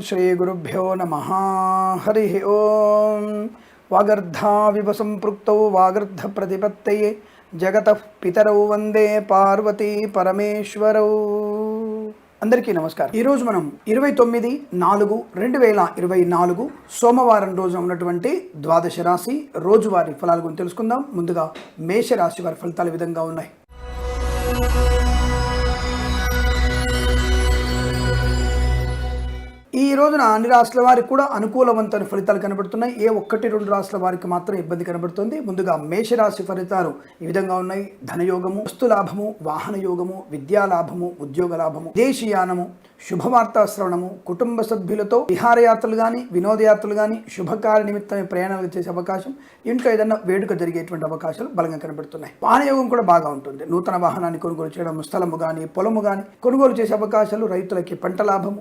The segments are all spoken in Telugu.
श्रीगुरुभ्यो नमः। हरि ओं। वागर्धाविव संपृक्तौ वागर्धप्रतिपत्तये जगतः पितरौ वंदे पार्वती परमेश्वरौ। అందరికీ నమస్కారం। ఈ రోజు మనం 29/4/2024 సోమవారం రోజు ఉన్నటువంటి ద్వాదశ రాశి రోజువారీ ఫలాల గురించి తెలుసుకుందాం। ముందుగా మేష రాశి వారి ఫలితాలు ఈ విధంగా ఉన్నాయి। ఈ రోజున అన్ని రాష్ట్రాల వారికి కూడా అనుకూలవంతమైన ఫలితాలు కనబడుతున్నాయి। ఏ 1-2 రాష్ట్రాల వారికి మాత్రం ఇబ్బంది కనబడుతుంది। ముందుగా మేషరాశి ఫలితాలు ఈ విధంగా ఉన్నాయి। ధనయోగము, వస్తు లాభము, వాహన యోగము, విద్యా లాభము, ఉద్యోగ లాభము, దేశీయానము, శుభవార్తా శ్రవణము, కుటుంబ సభ్యులతో విహారయాత్రలు కానీ వినోదయాత్రలు కానీ శుభకార్య నిమిత్తమే ప్రయాణాలు చేసే అవకాశం, ఇంట్లో ఏదైనా వేడుక జరిగేటువంటి అవకాశాలు బలంగా కనబడుతున్నాయి। వాహన యోగం కూడా బాగా ఉంటుంది। నూతన వాహనాన్ని కొనుగోలు చేయడం, స్థలము కానీ పొలము కానీ కొనుగోలు చేసే అవకాశాలు, రైతులకి పంట లాభము,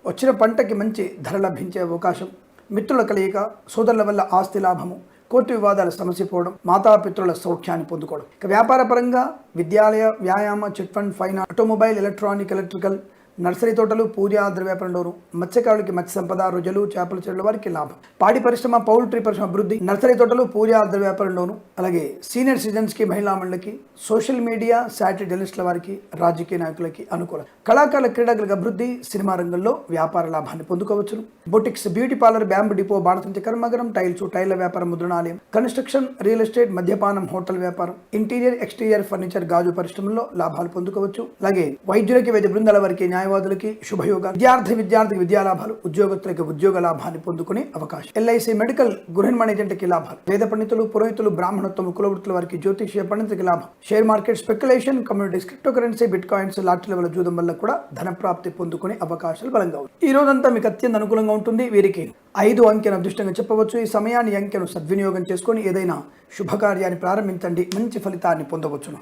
వచ్చిన పంటకి మంచి ధర లభించే అవకాశం, మిత్రుల కలయిక, సోదరుల వల్ల ఆస్తి లాభము, కోర్టు వివాదాల సమసిపోవడం, మాతాపితృల సౌఖ్యాన్ని పొందుకోవడం। ఇక వ్యాపార పరంగా విద్యాలయ, వ్యాయామ, chit fund, finance, automobile, electronic, electrical, nursery తోటలు, పూజా ద్రవ్యాపారంలోను, మత్స్యకారులకి మత్స్య సంపద, రొయ్యలు, చేపల చెరువుల వారికి లాభం, పాడి పరిశ్రమ, పౌల్ట్రీ పరిశ్రమ అభివృద్ధి, నర్సరీ తోటలు, పూజా ద్రవ్యాపారంలోను, అలాగే సీనియర్ సిటిజన్స్కి, మహిళా మండలికి, సోషల్ మీడియా, శాటిలైట్ జర్నలిస్టుల వారికి, రాజకీయ నాయకులకి అనుకూలం, కళాకారుల, క్రీడాకులకు అభివృద్ధి, సినిమా రంగంలో వ్యాపార లాభాన్ని పొందుకోవచ్చును। Boutiques, beauty parlour, bamboo depot, బాణసంచ కర్మాగారం, టైల్స్, టైళ్ల వ్యాపారం, ముద్రణాలయం, కన్స్ట్రక్షన్, రియల్ ఎస్టేట్, మద్యపానం, హోటల్ వ్యాపారం, ఇంటీరియర్, ఎక్స్టీరియర్ ఫర్నిచర్, గాజు పరిశ్రమల్లో లాభాలు పొందుకోవచ్చు। అలాగే వైద్యులకి, వైద్య బృందాల వారికి, న్యాయవాదులకి శుభయోగాలు, విద్యార్థికి విద్యా లాభాలు, ఉద్యోగస్తులకి ఉద్యోగ లాభాన్ని పొందుకునే అవకాశం, ఎల్ఐసి, మెడికల్, గృహ నిర్మాణ ఏజెంట్కి లాభాలు, వేద పండితులు, పురోహితులు, బ్రాహ్మణత్వం, కులవృత్తుల వారికి, జ్యోతిష్య పండితులకి లాభం, share market, speculation, communities, crypto currency, bit coins, lottery level జూదం వల్ల కూడా ధన ప్రాప్తి పొందుకునే అవకాశాలు బలంగా ఉన్నాయి। ఈ రోజంతా మీకు అత్యంత అనుకూలంగా ఉంటుంది। వీరికి 5 అంకెను అదృష్టంగా చెప్పవచ్చు। ఈ సమయాన్ని, అంకెను సద్వినియోగం చేసుకొని ఏదైనా శుభకార్యాన్ని ప్రారంభించండి, మంచి ఫలితాన్ని పొందవచ్చును।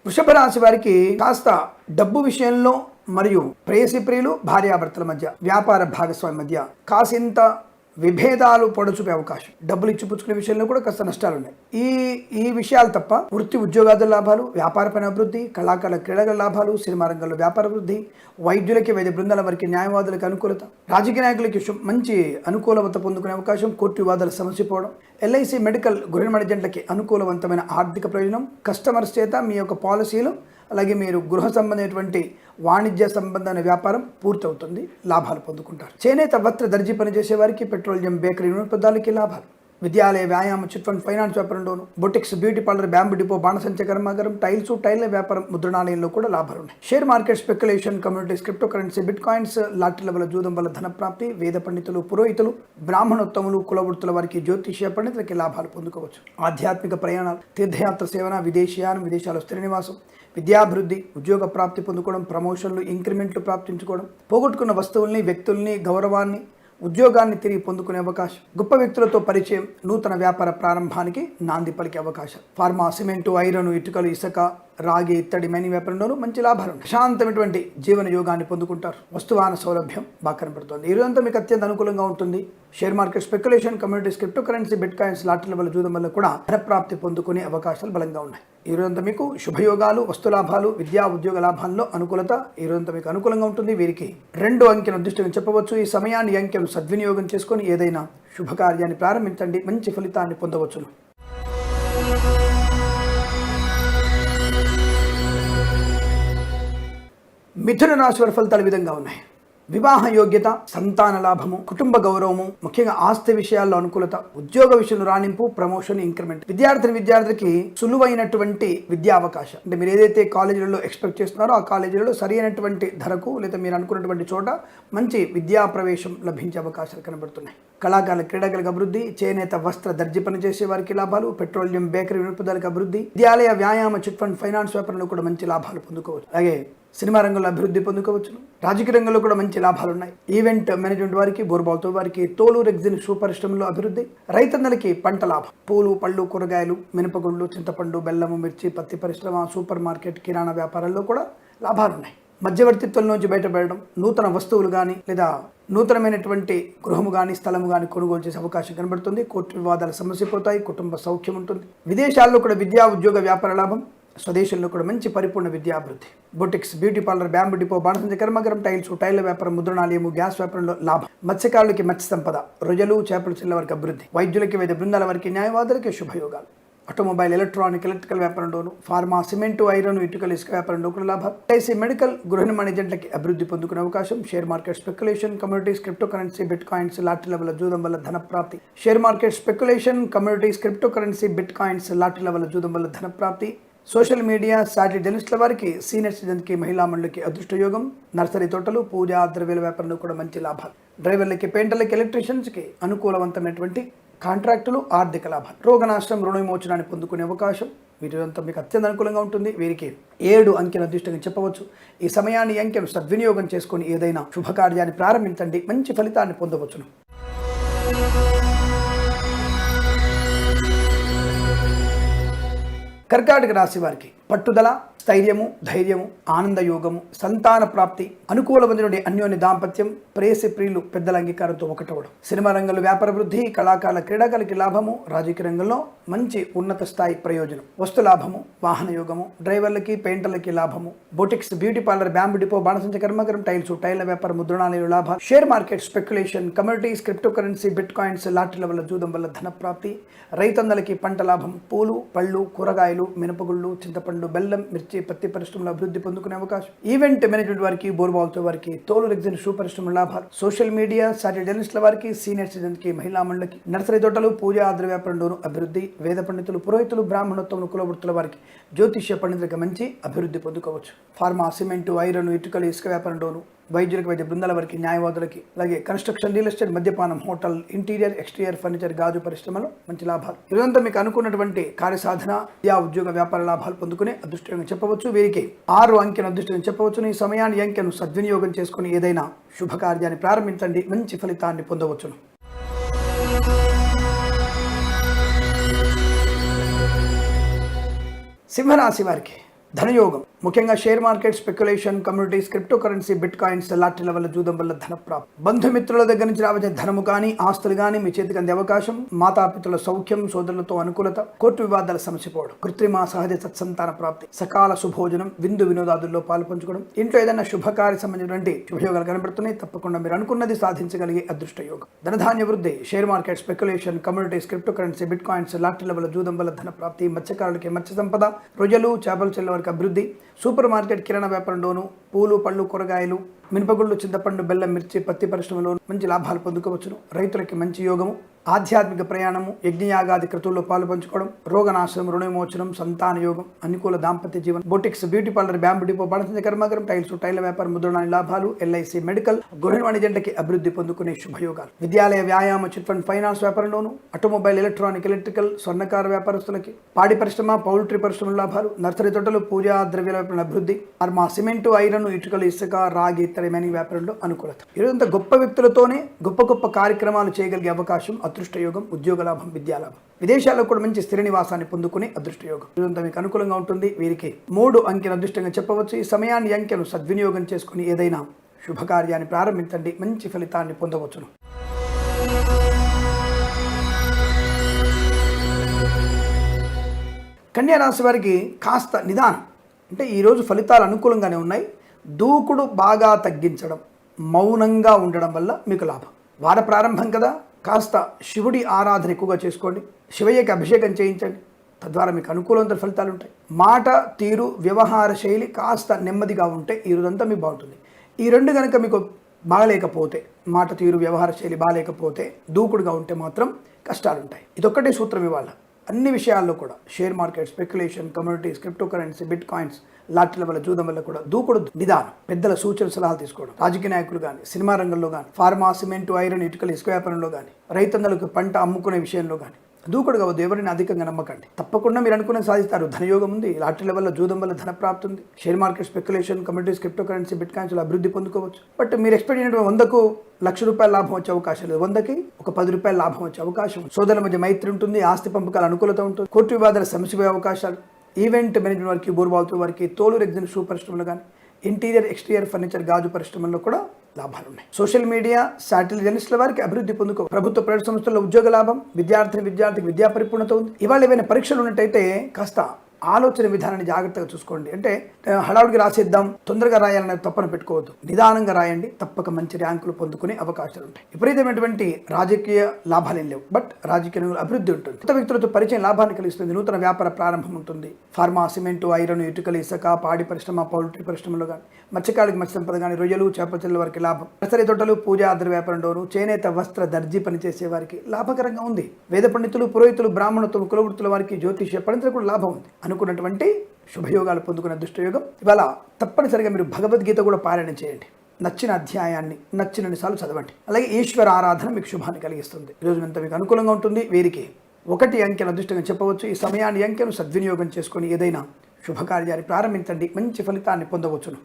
వృషభ రాశి వారికి కాస్త డబ్బు విషయంలో మరియు ప్రేయసి ప్రియులు, భార్యాభర్తల మధ్య, వ్యాపార భాగస్వామి మధ్య కాసింత విభేదాలు పొడచూపే అవకాశం, డబ్బులు ఇచ్చిపుచ్చుకునే విషయంలో కూడా కాస్త నష్టాలు ఉన్నాయి। ఈ విషయాలు తప్ప వృత్తి ఉద్యోగాల లాభాలు, వ్యాపార పని అభివృద్ధి, కళాకారుల క్రీడల లాభాలు, సినిమా రంగంలో వ్యాపార అభివృద్ధి, వైద్యులకి, వైద్య బృందాల వారికి, న్యాయవాదులకి అనుకూలత, రాజకీయ నాయకులకి మంచి అనుకూలత పొందుకునే అవకాశం, కోర్టు వివాదాలు సమసిపోవడం, ఎల్ఐసి, మెడికల్, గృహ నిర్మాణ ఏజెంట్లకి అనుకూలవంతమైన ఆర్థిక ప్రయోజనం, కస్టమర్స్ చేత మీ యొక్క పాలసీలు, అలాగే మీరు గృహ సంబంధమైనటువంటి వాణిజ్య సంబంధమైన వ్యాపారం పూర్తవుతుంది, లాభాలు పొందుకుంటారు। చేనేత, వస్త్ర, దర్జీ పనిచేసే వారికి, పెట్రోలియం, బేకరీ, నూనె పదార్థాలకి లాభాలు, విద్యాలయ, వ్యాయామ, చిట్ ఫండ్, ఫైనాన్స్ వ్యాపారంలోను, boutiques, beauty parlour, bamboo depot, బాణసంచ కర్మాగారం, టైల్స్, టైళ్ల వ్యాపారం, ముద్రణాలయంలో కూడా లాభాలు ఉన్నాయి। Share market, speculation, communities, crypto currency, bit coins, lottery level జూదం వల్ల ధన ప్రాప్తి, వేద పండితులు, పురోహితులు, బ్రాహ్మణోత్తములు, కులవృత్తుల వారికి, జ్యోతిష్య పండితులకి లాభాలు పొందుకోవచ్చు। ఆధ్యాత్మిక ప్రయాణాలు, తీర్థయాత్ర సేవన, విదేశీయానం, విదేశాల్లో స్థిర నివాసం, విద్యాభివృద్ధి, ఉద్యోగ ప్రాప్తి పొందుకోవడం, ప్రమోషన్లు, ఇంక్రిమెంట్లు ప్రాప్తించుకోవడం, పోగొట్టుకున్న వస్తువుల్ని, వ్యక్తుల్ని, గౌరవాన్ని, ఉద్యోగాన్ని తిరిగి పొందుకునే అవకాశం, గొప్ప వ్యక్తులతో పరిచయం, నూతన వ్యాపార ప్రారంభానికి నాంది పలికే అవకాశం, ఫార్మా, సిమెంటు, ఐరన్, ఇటుకలు, ఇసుక, రాగి, ఇత్తడి, మైనింగ్ వ్యాపారంలోనూ మంచి లాభాలు, ప్రశాంతమైనటువంటి జీవన యోగాన్ని పొందుకుంటారు। వస్తువాహన సౌలభ్యం బాగా కనబడుతుంది। ఈ రోజంతా మీకు అత్యంత అనుకూలంగా ఉంటుంది। Share market, speculation, communities, crypto currency, bit coins, lottery level జూదం వల్ల కూడా ధన ప్రాప్తి పొందుకునే అవకాశాలు బలంగా ఉన్నాయి। ఈ రోజంతా మీకు శుభయోగాలు, వస్తు లాభాలు, విద్యా ఉద్యోగ లాభాల్లో అనుకూలత ఈ రోజంతా మీకు అనుకూలంగా ఉంటుంది। వీరికి 2 అంకెను అదృష్టంగా చెప్పవచ్చు। ఈ సమయాన్ని, అంకెను సద్వినియోగం చేసుకొని ఏదైనా శుభకార్యాన్ని ప్రారంభించండి, మంచి ఫలితాన్ని పొందవచ్చును। మిథున రాశి వారి ఫలితాలు ఈ విధంగా ఉన్నాయి। వివాహ యోగ్యత, సంతాన లాభము, కుటుంబ గౌరవము, ముఖ్యంగా ఆస్తి విషయాల్లో అనుకూలత, ఉద్యోగ విషయంలో రాణింపు, ప్రమోషన్, ఇంక్రిమెంట్, విద్యార్థికి సులువైనటువంటి విద్యా అవకాశం, అంటే మీరు ఏదైతే కాలేజీలలో ఎక్స్పెక్ట్ చేస్తున్నారో ఆ కాలేజీలలో సరి అయినటువంటి ధరకు లేదా మీరు అనుకున్నటువంటి చోట మంచి విద్యా ప్రవేశం లభించే అవకాశాలు కనబడుతున్నాయి। కళాకారుల, క్రీడాకులకు అభివృద్ధి, చేనేత, వస్త్ర, దర్జీ పని చేసే వారికి లాభాలు, పెట్రోలియం, బేకరీ, నూనె పదార్థాలకు అభివృద్ధి, విద్యాలయ, వ్యాయామ, చిట్ ఫండ్, ఫైనాన్స్ వ్యాపారంలో కూడా మంచి లాభాలు పొందుకోవచ్చు। అలాగే సినిమా రంగంలో అభివృద్ధి పొందుకోవచ్చును। రాజకీయ రంగంలో కూడా మంచి లాభాలు ఉన్నాయి। ఈవెంట్ మేనేజ్మెంట్ వారికి, బోర్బాల్తో వారికి, తోలు, రెగ్జిన్, షూ పరిశ్రమలో అభివృద్ధి, రైతన్నలకి పంట లాభం, పూలు, పళ్ళు, కూరగాయలు, మినపగుండ్లు, చింతపండు, బెల్లము, మిర్చి, పత్తి పరిశ్రమ, సూపర్ మార్కెట్, కిరాణా వ్యాపారాల్లో కూడా లాభాలు ఉన్నాయి। మధ్యవర్తిత్వం నుంచి బయటపడడం, నూతన వస్తువులు కానీ లేదా నూతనమైనటువంటి గృహము కానీ స్థలము కానీ కొనుగోలు చేసే అవకాశం కనబడుతుంది। కోర్టు వివాదాలు సమసిపోతాయి, కుటుంబ సౌఖ్యం ఉంటుంది। విదేశాల్లో కూడా విద్యా ఉద్యోగ వ్యాపార లాభం, స్వదేశంలో కూడా మంచి పరిపూర్ణ విద్యాభివృద్ధి. Boutiques, beauty parlour, bamboo depot, బాణసంచ కర్మాగారం, టైల్స్, టైళ్ల వ్యాపారం, ముద్రణాలయము, గ్యాస్ వ్యాపారంలో లాభం. మత్స్యకారులకి మత్స్య సంపద, రొయ్యలు, చేపలు చిల్ల వారికి అభివృద్ధి. వైద్యులకి, వైద్య బృందాల వారికి, న్యాయవాదులకి శుభయోగాలు. ఆటోమొబైల్, ఎలక్ట్రానిక్, ఎలక్ట్రికల్ వ్యాపారంలోను, ఫార్మా, సిమెంటు, ఐరన్, ఇటుకలు, ఇసుక వ్యాపారంలో కూడా లాభాలు. ఎల్ఐసి మెడికల్, గృహ నిర్మాణ ఏజెంట్లకి అభివృద్ధి పొందుకునే అవకాశం. Share market speculation, communities, crypto currency, bit coins, లాటరీల వల్ల జూదం వల్ల ధన ప్రాప్తి. Share market speculation, communities, crypto currency, bit coins, లాటరీల వల్ల జూదం వల్ల ధన ప్రాప్తి. సోషల్ మీడియా, శాటిలైట్ జర్నలిస్టుల వారికి, సీనియర్ సిటిజన్కి, మహిళా మండలికి అదృష్ట యోగం. నర్సరీ తోటలు, పూజా ద్రవ్యాల వ్యాపారంలో కూడా మంచి లాభాలు. డ్రైవర్లకి, పెయింటర్లకి, ఎలక్ట్రీషియన్స్కి అనుకూలవంతమైనటువంటి కాంట్రాక్టులు, ఆర్థిక లాభాలు. రోగనాశనం, రుణ విమోచనాన్ని పొందుకునే అవకాశం. వీటిదంతా మీకు అత్యంత అనుకూలంగా ఉంటుంది. వీరికి 7 అంకెల అదృష్టంగా చెప్పవచ్చు. ఈ సమయాన్ని, అంకెను సద్వినియోగం చేసుకుని ఏదైనా శుభకార్యాన్ని ప్రారంభించండి, మంచి ఫలితాన్ని పొందవచ్చును. కర్కాటక రాశి వారికి పట్టుదల, స్థైర్యము, ధైర్యము, ఆనంద యోగము, సంతాన ప్రాప్తి, అనుకూలవంతుడి అన్యోన్య దాంపత్యం, ప్రేయసి ప్రియులు పెద్దల అంగీకారంతో ఒకటవడం. సినిమా రంగంలో వ్యాపార వృద్ధి, కళాకారుల, క్రీడాకారులకి లాభము. రాజకీయ రంగంలో మంచి ఉన్నత స్థాయి ప్రయోజనం. వస్తు లాభము, వాహన యోగము. డ్రైవర్లకి, పెయింటర్లకి లాభము. Boutiques, beauty parlour, bamboo depot, బాణసంచ కర్మాగారం, టైల్స్, టైళ్ల వ్యాపారం, ముద్రణాలయాలు లాభాలు. Share market speculation, communities, crypto currency, bit coins, లాటరీల వల్ల జూదం వల్ల ధన ప్రాప్తి. రైతన్నలకి పంట లాభం. పూలు, పళ్ళు, కూరగాయలు, మినపగుళ్ళు, చింతపండు, బెల్లం, మిర్చి, పత్తి పరిశ్రమలో అభివృద్ధి పొందుకునే అవకాశం. ఈవెంట్ మేనేజ్మెంట్ వారికి, బోర్బాల్తో వారికి, తోలు రెగ్జిన్ షూ పరిశ్రమ లాభాలు. సోషల్ మీడియా, శాటిలైట్ జర్నలిస్టుల వారికి, సీనియర్ సిటిజన్కి, మహిళా మండలికి, నర్సరీ తోటలు, పూజా ఆద్ర వ్యాపారంలోను అభివృద్ధి. వేద పండితులు, పురోహితులు, బ్రాహ్మణోత్తములు, కులవృత్తుల వారికి, జ్యోతిష్య పండితులకు మంచి అభివృద్ధి పొందుకోవచ్చు. ఫార్మా, సిమెంటు, ఐరన్, ఇటుకలు, ఇసుక వ్యాపారంలోను, వైద్యులకు, వైద్య బృందాల వారికి, న్యాయవాదులకి, అలాగే కన్స్ట్రక్షన్, రియల్ ఎస్టేట్, మద్యపానం, హోటల్, ఇంటీరియర్, ఎక్స్టీరియర్ ఫర్నిచర్, గాజు పరిశ్రమలో మంచి లాభాలు. ఇదంతా మీకు అనుకున్నటువంటి కార్యసాధన, విద్యా, ఉద్యోగ, వ్యాపార లాభాలు పొందుకునే అదృష్టంగా చెప్పవచ్చు. వీరికి 6 అంకెను అదృష్టంగా చెప్పవచ్చును. ఈ సమయాన్ని, అంకెను సద్వినియోగం చేసుకుని ఏదైనా శుభకార్యాన్ని ప్రారంభించండి, మంచి ఫలితాన్ని పొందవచ్చును. సింహరాశి వారికి ధనయోగం, ముఖ్యంగా share market speculation, communities, crypto currency, bit coins, లాటరీల వల్ల జూదం వల్ల ధన ప్రాప్తి. బంధుమిత్రుల దగ్గర నుంచి రావచ్చే ధనము కానీ, ఆస్తులు కానీ మీ చేతికి అందే అవకాశం. మాతాపితల సౌఖ్యం, సోదరులతో అనుకూలత, కోర్టు వివాదాల సమస్యపోవడం, కృత్రిమ, సహజ సత్సంతాన ప్రాప్తి, సకాల శుభోజనం, విందు వినోదాదుల్లో పాల్పంచుకోవడం, ఇంట్లో ఏదైనా శుభకార్య సంబంధించినటువంటి శుభయోగాలు కనబడుతున్నాయి. తప్పకుండా మీరు అనుకున్నది సాధించగలిగే అదృష్ట యోగం. ధనధాన్య వృద్ధి, share market speculation, communities, crypto currency, bit coins, లాటరీల వల్ల జూదం వల్ల ధన ప్రాప్తి. మత్స్యకారులకి మత్స్య సంపద, రొయ్యలు, చేపలు చెల్ల వారికి అభివృద్ధి. సూపర్ మార్కెట్, కిరాణా వ్యాపారంలోను, పూలు, పళ్ళు, కూరగాయలు, మినపగుళ్ళు, చింతపండు, బెల్లం, మిర్చి, పత్తి పరిశ్రమలో మంచి లాభాలు పొందుకోవచ్చును. రైతులకి మంచి యోగము. ఆధ్యాత్మిక ప్రయాణము, యజ్ఞయాగాది క్రతువుల్లో పాలు పంచుకోవడం. రోగనాశనం, రుణ విమోచనం, సంతాన యోగం, అనుకూల దాంపత్య జీవనం. Boutiques, beauty parlour, bamboo depot, బాణసంచ కర్మాగారం, టైల్స్, టైళ్ల వ్యాపారం, ముద్రణాల లాభాలు. ఎల్ఐసి మెడికల్, గృహ నిర్మాణ ఏజెంట్లకి అభివృద్ధి పొందుకునే శుభయోగాలు. విద్యాలయ, వ్యాయామ, చిట్ ఫండ్, ఫైనాన్స్ వ్యాపారంలోను, ఆటోమొబైల్, ఎలక్ట్రానిక్, ఎలక్ట్రికల్, స్వర్ణకార వ్యాపారస్తులకి, పాడి పరిశ్రమ, పౌల్ట్రీ పరిశ్రమ లాభాలు. నర్సరీ తోటలు, పూజా ద్రవ్యాల వ్యాపారం అభివృద్ధి. ఫార్మా, సిమెంటు, ఐరన్, ఇటుకలు, ఇసుక, రాగి, ఇతర మైనింగ్ వ్యాపారంలో అనుకూలత. ఈరోజంతా గొప్ప వ్యక్తులతోనే గొప్ప గొప్ప కార్యక్రమాలు చేయగలిగే అవకాశం. అదృష్ట యోగం, ఉద్యోగ లాభం, విద్యాలాభం. విదేశాల్లో కూడా మంచి స్థిర నివాసాన్ని పొందుకునే అదృష్ట యోగం. ఇదంతా మీకు అనుకూలంగా ఉంటుంది. వీరికి 3 అంకెను అదృష్టంగా చెప్పవచ్చు. ఈ సమయాన్ని, అంకెను సద్వినియోగం చేసుకుని ఏదైనా శుభకార్యాన్ని ప్రారంభించండి, మంచి ఫలితాన్ని పొందవచ్చును. కన్యా రాశి వారికి కాస్త నిదానం, అంటే ఈరోజు ఫలితాలు అనుకూలంగానే ఉన్నాయి. దూకుడు బాగా తగ్గించడం, మౌనంగా ఉండడం వల్ల మీకు లాభం. వార ప్రారంభం కదా, కాస్త శివుడి ఆరాధన ఎక్కువగా చేసుకోండి. శివయ్యకి అభిషేకం చేయించండి, తద్వారా మీకు అనుకూలమైన ఫలితాలు ఉంటాయి. మాట తీరు, వ్యవహార శైలి కాస్త నెమ్మదిగా ఉంటే ఈ రోజంతా మీకు బాగుంటుంది. ఈ 2 కనుక మీకు బాగలేకపోతే, మాట తీరు, వ్యవహార శైలి బాగలేకపోతే, దూకుడుగా ఉంటే మాత్రం కష్టాలు ఉంటాయి. ఇదొక్కటే సూత్రం ఇవాళ. అన్ని విషయాల్లో కూడా share market speculation, communities, crypto currency, bit coins, లాటరీల వల్ల జూదం వల్ల కూడా దూకుడు, నిదానం, పెద్దల సూచన సలహాలు తీసుకోవడం. రాజకీయ నాయకులు కానీ, సినిమా రంగంలో కానీ, ఫార్మా, సిమెంటు, ఐరన్, ఇటుకలు, ఇసుక వ్యాపారంలో కానీ, రైతన్నలకు పంట అమ్ముకునే విషయంలో కానీ దూకుడుగా వద్దు. ఎవరిని అధికంగా నమ్మకండి. తప్పకుండా మీరు అనుకున్నది సాధిస్తారు. ధనయోగం ఉంది. లాటరీల వల్ల, జూదం వల్ల ధన ప్రాప్తి ఉంది. Share market speculation, communities, crypto currency, bit coins అభివృద్ధి పొందుకోవచ్చు. బట్ మీరు ఎక్స్పెక్ట్ అయినటువంటి 100కు ₹1,00,000 లాభం వచ్చే అవకాశం లేదు. 100కి ఒక ₹10 లాభం వచ్చే అవకాశం. సోదరుల మధ్య మైత్రి ఉంటుంది. ఆస్తి పంపకాల అనుకూలత ఉంటుంది. కోర్టు వివాదాల సమస్య అవకాశాలు. ఈవెంట్ మేనేజ్మెంట్ వారికి, బోర్బాల్తో వారికి, తోలు రెగ్జిన్ షూ పరిశ్రమలు కానీ, ఇంటీరియర్, ఎక్స్టీరియర్ ఫర్నిచర్, గాజు పరిశ్రమల్లో కూడా లాభాలు ఉన్నాయి. సోషల్ మీడియా, శాటిలైట్ జర్నలిస్టుల వారికి అభివృద్ధి పొందుకో. ప్రభుత్వ ప్రైవేట్ సంస్థల్లో ఉద్యోగ లాభం. విద్యార్థికి విద్యా పరిపూర్ణత ఉంది. ఇవాళ ఏవైనా పరీక్షలు ఉన్నట్టయితే కాస్త ఆలోచన విధానాన్ని జాగ్రత్తగా చూసుకోండి. అంటే హడావుడికి రాసేద్దాం, తొందరగా రాయాలనే తప్పన పెట్టుకోవద్దు. నిదానంగా రాయండి, తప్పక మంచి ర్యాంకులు పొందుకునే అవకాశాలు ఉంటాయి. విపరీతమైనటువంటి రాజకీయ లాభాలు ఏం లేవు, బట్ రాజకీయ అభివృద్ధి ఉంటుంది. కొత్త వ్యక్తులతో పరిచయం లాభాన్ని కలిగిస్తుంది. నూతన వ్యాపార ప్రారంభం ఉంటుంది. ఫార్మా, సిమెంటు, ఐరన్, ఇటుకలు, ఇసుక, పాడి పరిశ్రమ, పౌల్ట్రీ పరిశ్రమలో కానీ, మత్స్యకారులకు మత్స్య సంపద కానీ, రొయ్యలు, చేపల వారికి లాభం. నర్సరీ తోటలు, పూజా ఆధార వ్యాపారంలోను, చేనేత, వస్త్ర, దర్జీ పనిచేసే వారికి లాభకరంగా ఉంది. వేద పండితులు, పురోహితులు, బ్రాహ్మణత్వం, కులవృత్తుల వారికి, జ్యోతిష్య పండితులకు కూడా లాభం ఉంది. అనుకున్నటువంటి శుభయోగాలు పొందుకున్న అదృష్టయోగం. ఇవాళ తప్పనిసరిగా మీరు భగవద్గీత కూడా పారాయణ చేయండి. నచ్చిన అధ్యాయాన్ని నచ్చినన్ని సార్లు చదవండి. అలాగే ఈశ్వర ఆరాధన మీకు శుభాన్ని కలిగిస్తుంది. ఈరోజు ఎంత మీకు అనుకూలంగా ఉంటుంది. వీరికి 1 అంకెను అదృష్టంగా చెప్పవచ్చు. ఈ సమయాన్ని అంకెను సద్వినియోగం చేసుకొని ఏదైనా శుభకార్యాన్ని ప్రారంభించండి, మంచి ఫలితాన్ని పొందవచ్చును.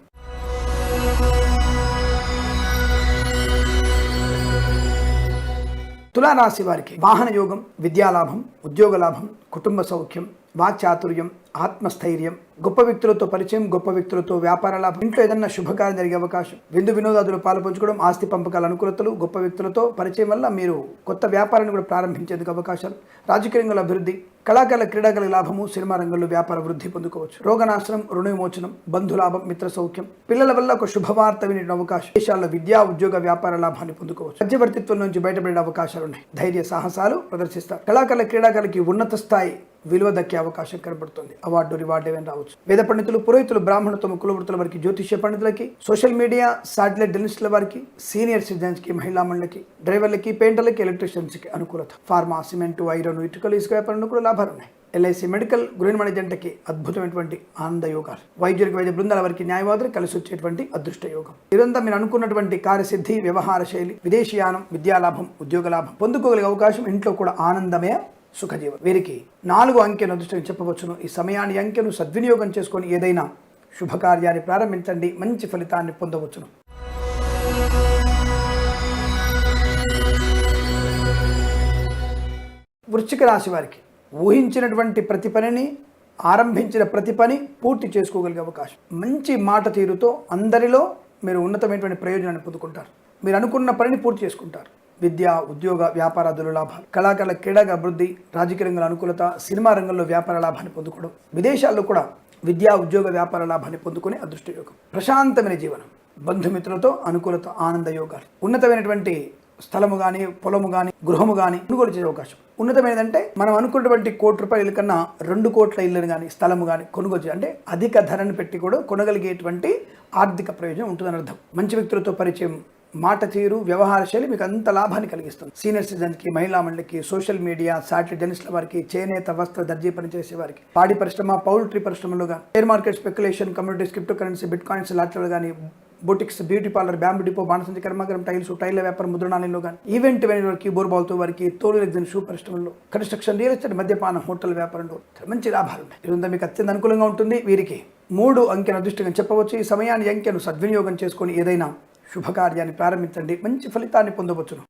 తులారాశి వారికి వాహన యోగం, విద్యాలాభం, ఉద్యోగ లాభం, కుటుంబ సౌఖ్యం, వాక్చాతుర్యం, ఆత్మస్థైర్యం, గొప్ప వ్యక్తులతో పరిచయం, గొప్ప వ్యక్తులతో వ్యాపార లాభం, ఇంట్లో ఏదన్నా శుభకార్యం జరిగే అవకాశం, విందు వినోదాదులు పాల్పంచుకోవడం, ఆస్తి పంపకాల అనుకూలతలు, గొప్ప వ్యక్తులతో పరిచయం వల్ల మీరు కొత్త వ్యాపారాన్ని కూడా ప్రారంభించేందుకు అవకాశాలు, రాజకీయ రంగంలో అభివృద్ధి, కళాకారుల క్రీడాకారుల లాభము, సినిమా రంగంలో వ్యాపార వృద్ధి పొందుకోవచ్చు. రోగనాశనం, రుణ విమోచనం, బంధులాభం, మిత్ర సౌఖ్యం, పిల్లల వల్ల ఒక శుభవార్త వినే అవకాశం, దేశాల్లో విద్యా, ఉద్యోగ, వ్యాపార లాభాన్ని పొందుకోవచ్చు. మధ్యవర్తిత్వం నుంచి బయటపడే అవకాశాలు ఉన్నాయి. ధైర్య సాహసాలు ప్రదర్శిస్తారు. కళాకారుల క్రీడాకారులకి ఉన్నత స్థాయి విలువ దక్కే అవకాశం కనబడుతుంది. అవార్డు, రివార్డు ఏమైనా రావచ్చు. వేద పండితులు, పురోహితులు, బ్రాహ్మణత్వం, కులవృత్తుల వారికి, జ్యోతిష్య పండితులకి, సోషల్ మీడియా, శాటిలైట్ జర్నలిస్టుల వారికి, సీనియర్ సిటిజన్స్కి, మహిళా మండలికి, డ్రైవర్లకి, పెయింటర్లకి, ఎలక్ట్రీషియన్స్కి అనుకూలత. ఫార్మా, సిమెంటు, ఐరన్, ఇటుకలు, ఇసుక వ్యాపారంలో కూడా లాభాలు ఉన్నాయి. ఎల్ఐసి మెడికల్, గృహ జంటకి అద్భుతమైనటువంటి ఆనంద యోగాలు. వైద్యులకు, వైద్య బృందాల వారికి, న్యాయవాదులు కలిసి వచ్చేటువంటి అదృష్ట యోగం. ఇదంతా మీరు అనుకున్నటువంటి కార్యసిద్ధి, వ్యవహార శైలి, విదేశీయానం, విద్యాలాభం, ఉద్యోగ లాభం పొందుకోగలిగే అవకాశం. ఇంట్లో కూడా ఆనందమే సుఖజీవం. వీరికి 4 అంకెను అదృష్టం చెప్పవచ్చును. ఈ సమయాన్ని అంకెను సద్వినియోగం చేసుకొని ఏదైనా శుభకార్యాన్ని ప్రారంభించండి, మంచి ఫలితాన్ని పొందవచ్చును. వృశ్చిక రాశి వారికి ఊహించినటువంటి ప్రతి పనిని, ఆరంభించిన ప్రతి పని పూర్తి చేసుకోగలిగే అవకాశం. మంచి మాట తీరుతో అందరిలో మీరు ఉన్నతమైనటువంటి ప్రయోజనాన్ని పొందుకుంటారు. మీరు అనుకున్న పనిని పూర్తి చేసుకుంటారు. విద్య, ఉద్యోగ, వ్యాపారాదుల లాభాలు, కళాకారుల క్రీడాగా అభివృద్ధి, రాజకీయ రంగంలో అనుకూలత, సినిమా రంగంలో వ్యాపార లాభాన్ని పొందుకోవడం, విదేశాల్లో కూడా విద్యా, ఉద్యోగ, వ్యాపార లాభాన్ని పొందుకునే అదృష్ట యోగం. ప్రశాంతమైన జీవనం, బంధుమిత్రులతో అనుకూలత, ఆనంద యోగాలు, ఉన్నతమైనటువంటి స్థలము కానీ, పొలము కానీ, గృహము కానీ కొనుగోలు చేసే అవకాశం. ఉన్నతమైనదంటే మనం అనుకున్నటువంటి ₹1,00,00,000 కన్నా 2 కోట్ల ఇల్లును కానీ, స్థలము కానీ కొనుగోలు అంటే అధిక ధరను పెట్టి కూడా కొనగలిగేటువంటి ఆర్థిక ప్రయోజనం ఉంటుందని అర్థం. మంచి వ్యక్తులతో పరిచయం, మాట తీరు, వ్యవహార శైలి మీకు అంత లాభాన్ని కలిగిస్తుంది. సీనియర్ సిటిజన్కి, మహిళా మండలికి, సోషల్ మీడియా, శాటిలైట్ జర్నలిస్టుల వారికి, చేనేత, వస్త్ర, దర్జీ పనిచేసే వారికి, పాడి పరిశ్రమ, పౌల్ట్రీ పరిశ్రమలో కానీ, share market, speculation, communities, crypto currency, bit coins, లాటరీలు కానీ, boutiques, beauty parlour, bamboo depot, బాణసంచి కర్మాగారం, టైర్ల వ్యాపారం, ముద్రణాలయంలో కానీ, ఈవెంట్ వారికి, బోర్బాల్తో వారికి, తోలు రెగ్జిన్, షూ పరిశ్రమలో, కన్స్ట్రక్షన్, రియల్ ఎస్టేట్, మద్యపానం, హోటల్ వ్యాపారంలో మంచి లాభాలు ఉంటాయి. ఇదంతా మీకు అత్యంత అనుకూలంగా ఉంటుంది. వీరికి 3 అంకెను అదృష్టంగా చెప్పవచ్చు. ఈ సమయాన్ని అంకెను సద్వినియోగం చేసుకొని ఏదైనా శుభకార్యాన్ని ప్రారంభించండి, మంచి ఫలితాన్ని పొందవచ్చును.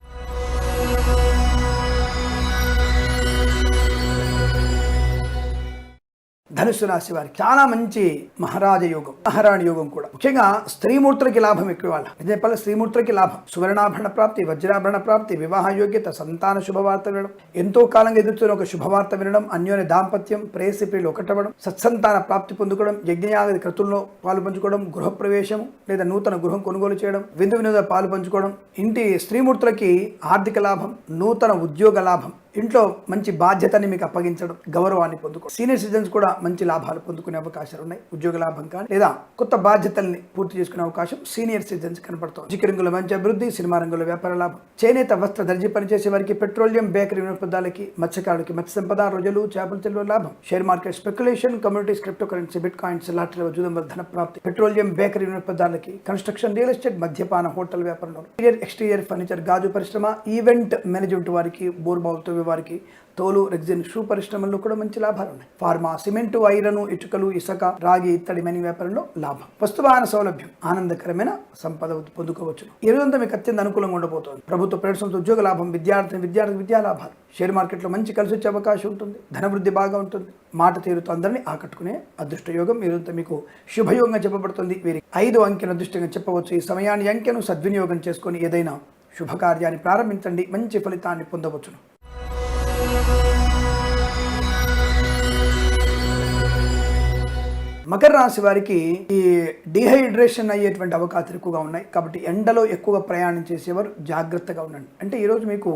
ధనుసు రాశి వారికి చాలా మంచి మహారాజ యోగం, మహారాణి యోగం కూడా. ముఖ్యంగా స్త్రీమూర్తులకి లాభం ఎక్కువ. వాళ్ళ చెప్పాలి, స్త్రీమూర్తులకి లాభం, సువర్ణాభరణ ప్రాప్తి, వజ్రాభరణ ప్రాప్తి, వివాహ యోగ్యత, సంతాన శుభవార్త వినడం, ఎంతో కాలంగా ఎదుర్కొన్న ఒక శుభవార్త వినడం, అన్యోన్య దాంపత్యం, ప్రేయసి ప్రియులు ఒకటవడం, సత్సంతాన ప్రాప్తి పొందుకోవడం, యజ్ఞయాగ క్రతుల్లో పాలు పంచుకోవడం, గృహప్రవేశం లేదా నూతన గృహం కొనుగోలు చేయడం, విందు వినోద పాలు పంచుకోవడం. ఇంటి స్త్రీమూర్తులకి ఆర్థిక లాభం, నూతన ఉద్యోగ లాభం, ఇంట్లో మంచి బాధ్యతని మీకు అప్పగించడం, గౌరవాన్ని పొందుకోవడం. సీనియర్ సిటిజన్స్ కూడా మంచి లాభాలు పొందుకునే అవకాశాలు ఉన్నాయి. ఉద్యోగ లాభం కానీ లేదా కొత్త బాధ్యతల్ని పూర్తి చేసుకునే అవకాశం సీనియర్ సిటిజన్స్ కనపడుతుంది. రాజకీయ రంగంలో మంచి అభివృద్ధి, సినిమా రంగంలో వ్యాపార లాభం, చేనేత, వస్త్ర, దర్జీ పనిచేసే వారికి, పెట్రోలియం, బేకరీ వినోదాలకి, మత్స్యకారులకి, మత్స్య సంపద, రొయ్యలు, చేపల చెరువుల లాభం, share market, speculation, communities, crypto currency, bit coins, lottery, జూదం ధన ప్రాప్తి, పెట్రోలియం, బేకరీ వినోదాలకి, కన్స్ట్రక్షన్, రియల్ ఎస్టేట్, మద్యపాన, హోటల్ వ్యాపారంలో, ఎక్స్టీరియర్ ఫర్నిచర్, గాజు పరిశ్రమ, ఈవెంట్ మేనేజ్మెంట్ వారికి, బోర్బావులతో వారికి, తోలు రెగ్జిన్, షూ పరిశ్రమల్లో కూడా మంచి లాభాలు ఉన్నాయి. ఫార్మా, సిమెంటు, ఐరన్, ఇటుకలు, ఇసుక, రాగి, ఇత్తడి మని వ్యాపారంలో లాభం, వస్తువాహన సౌలభ్యం, ఆనందకరమైన సంపద పొందుకోవచ్చు. ఈ రోజంతా మీకు అత్యంత అనుకూలంగా ఉండబోతోంది. ప్రభుత్వ ప్రైవేట్ ఉద్యోగ లాభం, విద్యార్థి విద్యా లాభాలు, షేర్ మార్కెట్లో మంచి కలిసి వచ్చే అవకాశం ఉంటుంది. ధనవృద్ధి బాగా ఉంటుంది. మాట తీరుతో అందరినీ ఆకట్టుకునే అదృష్ట యోగం ఈ రోజంతా మీకు శుభయోగంగా చెప్పబడుతుంది. వీరికి 5 అంకెను అదృష్టంగా చెప్పవచ్చు. ఈ సమయాన్ని అంకెను సద్వినియోగం చేసుకొని ఏదైనా శుభకార్యాన్ని ప్రారంభించండి, మంచి ఫలితాన్ని పొందవచ్చును. మకర రాశి వారికి ఈ డిహైడ్రేషన్ అయ్యేటువంటి అవకాశాలు ఎక్కువగా ఉన్నాయి కాబట్టి ఎండలో ఎక్కువగా ప్రయాణం చేసేవారు జాగ్రత్తగా ఉండండి. అంటే ఈరోజు మీకు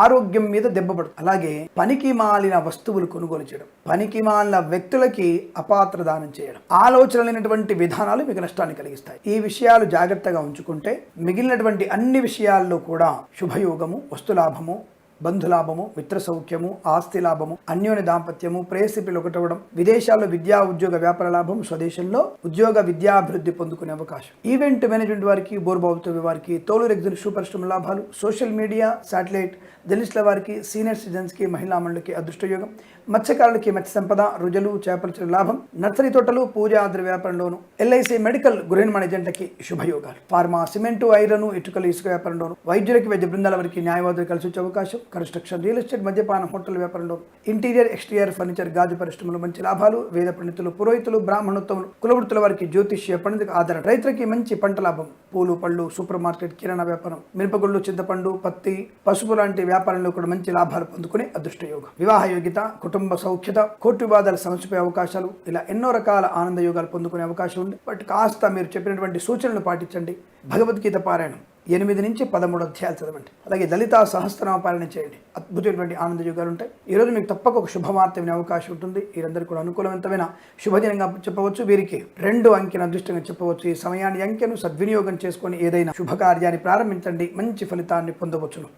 ఆరోగ్యం మీద దెబ్బపడుతుంది. అలాగే పనికి మాలిన వస్తువులు కొనుగోలు చేయడం, పనికి మాలిన వ్యక్తులకి అపాత్ర దానం చేయడం, ఆలోచనలైనటువంటి విధానాలు మీకు నష్టాన్ని కలిగిస్తాయి. ఈ విషయాలు జాగ్రత్తగా ఉంచుకుంటే మిగిలినటువంటి అన్ని విషయాల్లో కూడా శుభయోగము, వస్తులాభము, బంధులాభము, మిత్ర సౌఖ్యము, ఆస్తి లాభము, అన్యోన్య దాంపత్యము, ప్రేయసిపిలు ఒకటవడం, విదేశాల్లో విద్యా ఉద్యోగ వ్యాపార లాభం, స్వదేశంలో ఉద్యోగ విద్యాభివృద్ధి పొందుకునే అవకాశం. ఈవెంట్ మేనేజ్మెంట్ వారికి, బోర్బావుతో వారికి, తోలు ఎగ్జిబిషన్ పరిశ్రమ లాభాలు, సోషల్ మీడియా, శాటిలైట్ జర్నలిస్టుల వారికి, సీనియర్ సిటిజన్స్కి, మహిళా మండలికి అదృష్టయోగం, మత్స్యకారులకి మత్స్య సంపద, రుజలు, చేపల లాభం, నర్సరీ తోటలు, పూజా ఆద్ర వ్యాపారంలోను, ఎల్ఐసి మెడికల్ గృహ నిర్మాణ ఏజెంట్లకి శుభయోగాలు, ఫార్మా, సిమెంటు, ఐరన్, ఇటుకలు, ఇసుక వ్యాపారంలోను, వైద్యులకి, వైద్య బృందాల వారికి న్యాయవాదులు కలిసి వచ్చే అవకాశం, కన్స్ట్రక్షన్, రియల్ ఎస్టేట్, మద్యపాన, హోటల్ వ్యాపారంలో, ఇంటీరియర్, ఎక్స్టీరియర్ ఫర్నిచర్, గాజు పరిశ్రమలు మంచి లాభాలు, వేద పండితులు, పురోహితులు, బ్రాహ్మణోత్తములు, కులవృత్తుల వారికి జ్యోతిష్య పండితులకు ఆధారం, రైతులకి మంచి పంట లాభం, పూలు, పళ్ళు, సూపర్ మార్కెట్, కిరాణా వ్యాపారం, మిరపగుళ్ళు, చింతపండు, పత్తి, పసుపు లాంటి వ్యాపారంలో కూడా మంచి లాభాలు పొందుకునే అదృష్టయోగం, వివాహ యోగ్యత, కుటుంబ సౌఖ్యత, కోర్టు వివాదాలు సమస్యపోయే అవకాశాలు, ఇలా ఎన్నో రకాల ఆనంద యోగాలు పొందుకునే అవకాశం ఉంది. బట్ కాస్త మీరు చెప్పినటువంటి సూచనలు పాటించండి. భగవద్గీత పారాయణం 8 నుంచి 13 అధ్యాయాలు చదవండి. అలాగే లలితా సహస్రనామ పారాయణ చేయండి. అద్భుతమైనటువంటి ఆనంద యోగాలు ఉంటాయి. ఈరోజు మీకు తప్పక ఒక శుభవార్త వినే అవకాశం ఉంటుంది. వీరందరికీ కూడా అనుకూలవంతమైన శుభదినంగా చెప్పవచ్చు. వీరికి 2 అంకెను అదృష్టంగా చెప్పవచ్చు. ఈ సమయాన్ని అంకెను సద్వినియోగం చేసుకొని ఏదైనా శుభకార్యాన్ని ప్రారంభించండి. మంచి ఫలితాన్ని పొందవచ్చును.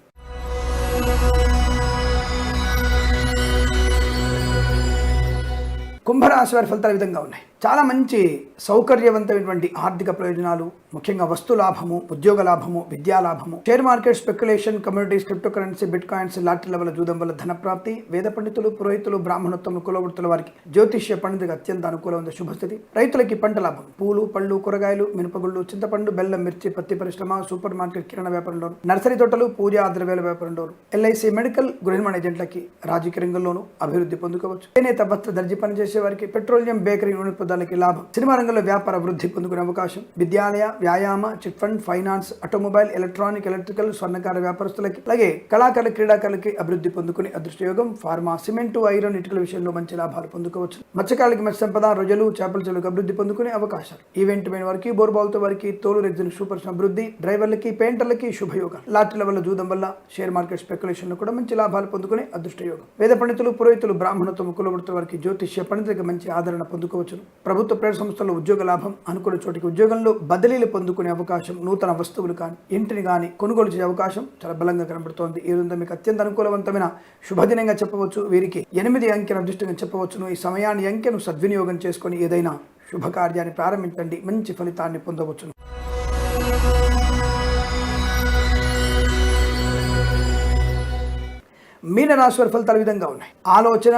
కుంభరాశి వారి ఫలితాలు విధంగా ఉన్నాయి. చాలా మంచి సౌకర్యవంతమైనటువంటి ఆర్థిక ప్రయోజనాలు, ముఖ్యంగా వస్తు లాభము, ఉద్యోగ లాభము, విద్యా లాభము, share market, speculation, communities, crypto currency, bit coins, లాటరీల వల్ల జూదం వల్ల ధన ప్రాప్తి, వేద పండితులు, పురోహితులు, బ్రాహ్మణోత్తములు, కులవృత్తుల వారికి జ్యోతిష్య పండితులకు అత్యంత అనుకూలమైన శుభస్థితి. రైతులకి పంట లాభం, పూలు, పళ్ళు, కూరగాయలు, మినపగుళ్ళు, చింతపండు, బెల్లం, మిర్చి, పత్తి పరిశ్రమ, సూపర్ మార్కెట్, కిరాణా వ్యాపారంలోను, నర్సరీ తోటలు, పూజా ద్రవ్యాల వ్యాపారంలోను, ఎల్ఐసి మెడికల్ గృహ నిర్మాణ ఏజెంట్లకి రాజకీయ రంగంలోనూ అభివృద్ధి పొందుకోవచ్చు. చేనేత, వస్త్ర, దర్జీ పనిచేసే వారికి, పెట్రోలియం, బేకరీ, నూనె పదార్థాలకి లాభం, సినిమా రంగంలో వ్యాపార వృద్ధి పొందుకునే అవకాశం, విద్యాలయ, వ్యాయామ, chit fund, finance, automobile, electronic, electrical, స్వర్ణకార వ్యాపారస్తులకి, అలాగే కళాకారుల, క్రీడాకారులకి అభివృద్ధి పొందుకునే అదృష్టయోగం, ఫార్మా, సిమెంటు, ఐరన్, ఇటుకల విషయంలో మంచి లాభాలు పొందుకోవచ్చు. మత్స్యకారులకి మత్స్య సంపద, రొజలు, చేపల చెరువులకు అభివృద్ధి పొందుకునే అవకాశాలు. ఈవెంట్ మెయిన్ వారికి, బోర్బావులతో వారికి, తోలు ఎగ్జిబిషన్ సూపర్ అభివృద్ధి, డ్రైవర్లకి, పెయింటర్లకి శుభయోగాలు, లాటరీల వల్ల జూదం వల్ల, షేర్ మార్కెట్, స్పెక్యులేషన్ లో కూడా మంచి లాభాలు పొందుకునే అదృష్టయోగం. వేద పండితులు, పురోహితులు, బ్రాహ్మణోత్తమ, కులవృత్తుల వారికి జ్యోతిష్య పండితులకు మంచి ఆదరణ పొందుకోవచ్చును. ప్రభుత్వ ప్రైవేట్ సంస్థల్లో ఉద్యోగ లాభం, అనుకున్న చోటికి ఉద్యోగంలో బదిలీలు పొందుకునే అవకాశం, నూతన వస్తువులు కానీ ఇంటిని కానీ కొనుగోలు చేసే అవకాశం చాలా బలంగా కనబడుతోంది. ఈ రోజు మీకు అత్యంత అనుకూలవంతమైన శుభదినంగా చెప్పవచ్చు. వీరికి 8 అంకెను అదృష్టంగా చెప్పవచ్చును. ఈ సమయాన్ని అంకెను సద్వినియోగం చేసుకొని ఏదైనా శుభకార్యాన్ని ప్రారంభించండి. మంచి ఫలితాన్ని పొందవచ్చును. మీనరాశి వారి ఫలితాలు విధంగా ఉన్నాయి. ఆలోచన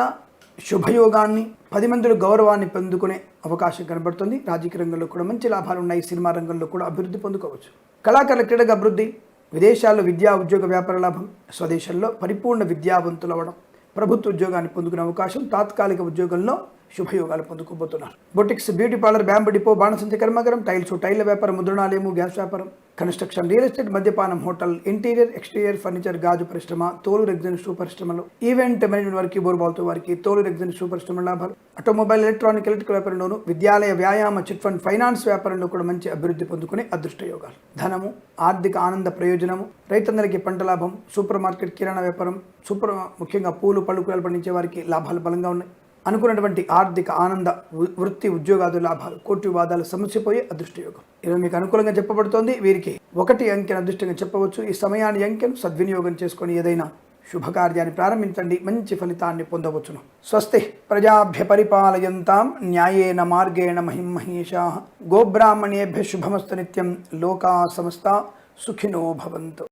శుభయోగాన్ని, 10 మందిలో గౌరవాన్ని పొందుకునే అవకాశం కనబడుతుంది. రాజకీయ రంగంలో కూడా మంచి లాభాలు ఉన్నాయి. సినిమా రంగంలో కూడా అభివృద్ధి పొందుకోవచ్చు. కళాకారుల, క్రీడగా అభివృద్ధి, విదేశాల్లో విద్యా ఉద్యోగ వ్యాపార లాభం, స్వదేశంలో పరిపూర్ణ విద్యావంతులు అవ్వడం, ప్రభుత్వ ఉద్యోగాన్ని పొందుకునే అవకాశం, తాత్కాలిక ఉద్యోగంలో శుభయోగాలు పొందుకోబోతున్నారు. Boutiques, beauty parlour, bamboo depot, బాణసంచ కర్మాగారం, టైల్ల వ్యాపారం, ముద్రణాలయము, గ్యాస్ వ్యాపారం, కన్స్ట్రక్షన్, రియల్ ఎస్టేట్, మద్యపానం, హోటల్, ఇంటీరియర్, ఎక్స్టీరియర్ ఫర్నిచర్, గాజు పరిశ్రమ, తోలు ఎగ్జిబిషన్ పరిశ్రమలు, ఈవెంట్ మేనేజ్మెంట్ వారికి, బోర్బాల్తో వారికి, తోలు ఎగ్జిబిషన్ పరిశ్రమ లాభాలు, ఆటోమొబైల్, ఎలక్ట్రానిక్, ఎలక్ట్రికల్ వ్యాపారంలోను, విద్యాలయ, వ్యాయామ, చిట్ ఫండ్, ఫైనాన్స్ వ్యాపారంలో కూడా మంచి అభివృద్ధి పొందుకునే అదృష్ట యోగాలు. ధనము, ఆర్థిక ఆనంద ప్రయోజనము, రైతందరికీ పంట లాభం, సూపర్ మార్కెట్, కిరాణా వ్యాపారం, ముఖ్యంగా పూలు, పళ్ళు, కూరలు పండించే వారికి లాభాలు బలంగా ఉన్నాయి. అనుకున్నటువంటి ఆర్థిక ఆనంద, వృత్తి, ఉద్యోగాలు లాభాలు, కోర్టు వివాదాలు సమస్యపోయే అదృష్టయోగం. ఇలా మీకు అనుకూలంగా చెప్పబడుతోంది. వీరికి 1 అంకెను అదృష్టంగా చెప్పవచ్చు. ఈ సమయాన్ని అంకెను సద్వినియోగం చేసుకొని ఏదైనా శుభకార్యాన్ని ప్రారంభించండి. మంచి ఫలితాన్ని పొందవచ్చును. స్వస్తి ప్రజాభ్య పరిపాలయంతాం న్యాయేన మార్గేణ మహిమహేషాః. గోబ్రాహ్మణేభ్య శుభమస్తు నిత్యం. లోకా సమస్తా సుఖినో భవంతు.